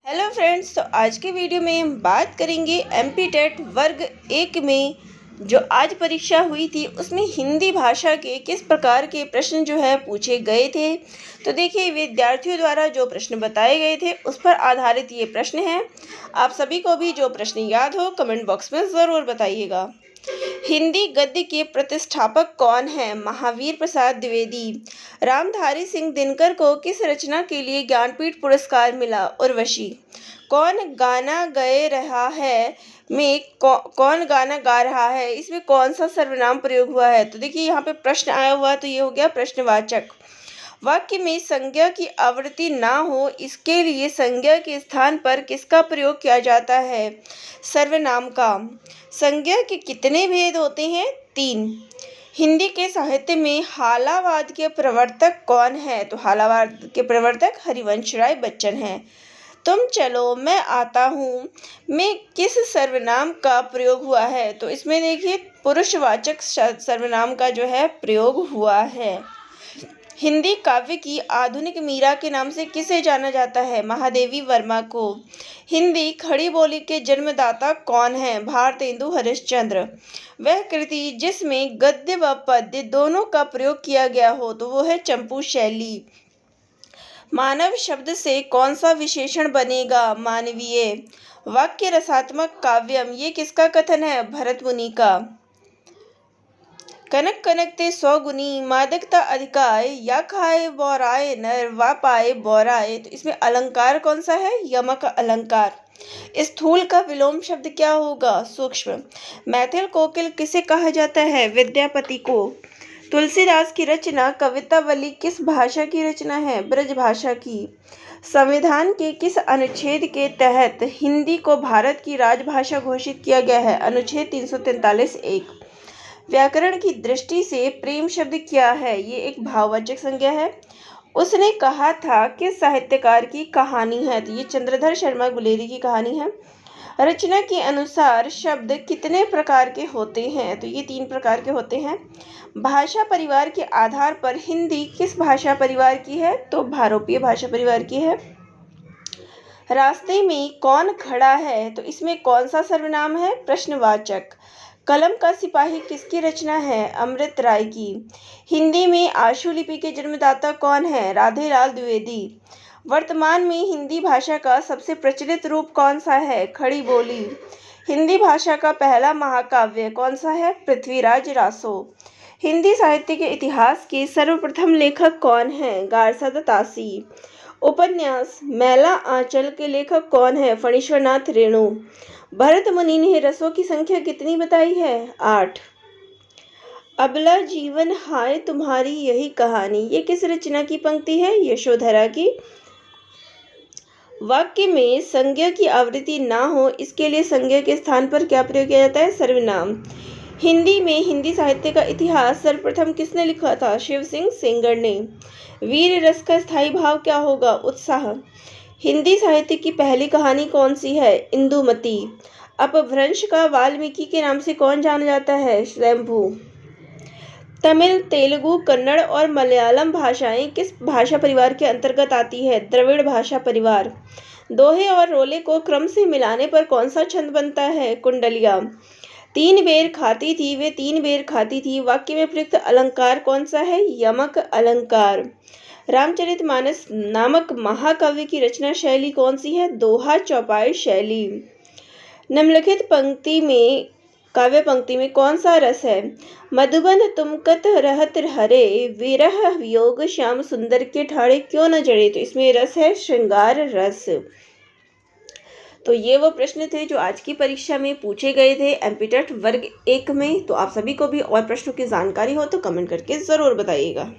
Hello friends, तो आज के वीडियो में हम बात करेंगे एमपी टेट वर्ग 1 में जो आज परीक्षा हुई थी उसमें हिंदी भाषा के किस प्रकार के प्रश्न जो है पूछे गए थे। तो देखिए, विद्यार्थियों द्वारा जो प्रश्न बताए गए थे उस पर आधारित ये प्रश्न हैं। आप सभी को भी जो प्रश्न याद हो कमेंट बॉक्स में ज़रूर बताइएगा। हिंदी गद्य के प्रतिष्ठापक कौन हैं? महावीर प्रसाद द्विवेदी। रामधारी सिंह दिनकर को किस रचना के लिए ज्ञानपीठ पुरस्कार मिला? उर्वशी। कौन गाना गए रहा है में कौन गाना गा रहा है, इसमें कौन सा सर्वनाम प्रयोग हुआ है? तो देखिए, यहाँ पे प्रश्न आया हुआ तो ये हो गया प्रश्नवाचक। वाक्य में संज्ञा की आवृत्ति ना हो, इसके लिए संज्ञा के स्थान पर किसका प्रयोग किया जाता है? सर्वनाम का। संज्ञा के कितने भेद होते हैं? 3। हिंदी के साहित्य में हालावाद के प्रवर्तक कौन है? तो हालावाद के प्रवर्तक हरिवंश राय बच्चन हैं। तुम चलो मैं आता हूँ में किस सर्वनाम का प्रयोग हुआ है? तो इसमें देखिए पुरुषवाचक सर्वनाम का जो है प्रयोग हुआ है। हिंदी काव्य की आधुनिक मीरा के नाम से किसे जाना जाता है? महादेवी वर्मा को। हिंदी खड़ी बोली के जन्मदाता कौन है? भारतेंदु हरिश्चंद्र। वह कृति जिसमें गद्य व पद्य दोनों का प्रयोग किया गया हो तो वो है चंपू शैली। मानव शब्द से कौन सा विशेषण बनेगा? मानवीय। वाक्य रसात्मक काव्यम, ये किसका कथन है? भरत मुनि का। कनक कनकते 100 गुनी, मादकता अधिकाय, या खाए बौराए नर वा पाए बौराए। तो इसमें अलंकार कौन सा है? यमक अलंकार। स्थूल का विलोम शब्द क्या होगा? सूक्ष्म। मैथिल कोकिल किसे कहा जाता है? विद्यापति को। तुलसीदास की रचना कवितावली किस भाषा की रचना है? ब्रज भाषा की। संविधान के किस अनुच्छेद के तहत हिंदी को भारत की राजभाषा घोषित किया गया है? अनुच्छेद 343(1). व्याकरण की दृष्टि से प्रेम शब्द क्या है? ये एक भाववाचक संज्ञा है। उसने कहा था किस साहित्यकार की कहानी है? तो ये चंद्रधर शर्मा गुलेरी की कहानी है। रचना के अनुसार शब्द कितने प्रकार के होते हैं? तो ये 3 प्रकार के होते हैं। भाषा परिवार के आधार पर हिंदी किस भाषा परिवार की है? तो भारोपीय भाषा परिवार की है। रास्ते में कौन खड़ा है? तो इसमें कौन सा सर्वनाम है? प्रश्नवाचक। कलम का सिपाही किसकी रचना है? अमृत राय की। हिंदी में आशुलिपि के जन्मदाता कौन है? राधेलाल द्विवेदी। वर्तमान में हिंदी भाषा का सबसे प्रचलित रूप कौन सा है? खड़ी बोली। हिंदी भाषा का पहला महाकाव्य कौन सा है? पृथ्वीराज रासो। हिंदी साहित्य के इतिहास के सर्वप्रथम लेखक कौन है? गारसादा तासी। उपन्यास मैला आंचल के लेखक कौन है? फणीश्वरनाथ रेणु। भरत मुनि ने रसों की संख्या कितनी बताई है? 8। अबला जीवन हाय तुम्हारी यही कहानी, ये किस रचना की पंक्ति है? यशोधरा की। वाक्य में संज्ञा की आवृत्ति ना हो, इसके लिए संज्ञा के स्थान पर क्या प्रयोग किया जाता है? सर्वनाम। हिंदी में हिंदी साहित्य का इतिहास सर्वप्रथम किसने लिखा था? शिव सिंह सेंगर ने। वीर रस का स्थायी भाव क्या होगा? उत्साह। हिंदी साहित्य की पहली कहानी कौन सी है? इंदुमती। अपभ्रंश का वाल्मीकि के नाम से कौन जाना जाता है? स्वयंभू। तमिल, तेलुगु, कन्नड़ और मलयालम भाषाएं किस भाषा परिवार के अंतर्गत आती है? द्रविड़ भाषा परिवार। दोहे और रोले को क्रम से मिलाने पर कौन सा छंद बनता है? कुंडलिया। 3 बेर खाती थी वे 3 बेर खाती थी, वाक्य में प्रयुक्त अलंकार कौन सा है? यमक अलंकार। रामचरितमानस नामक महाकाव्य की रचना शैली कौन सी है? दोहा चौपाई शैली। निम्नलिखित काव्य पंक्ति में कौन सा रस है? मधुबन तुम कत रहत हरे, विरह वियोग श्याम सुंदर के ठाड़े क्यों न जड़े। तो इसमें रस है श्रृंगार रस। तो ये वो प्रश्न थे जो आज की परीक्षा में पूछे गए थे एमपी टेट वर्ग 1 में। तो आप सभी को भी और प्रश्नों की जानकारी हो तो कमेंट करके ज़रूर बताइएगा।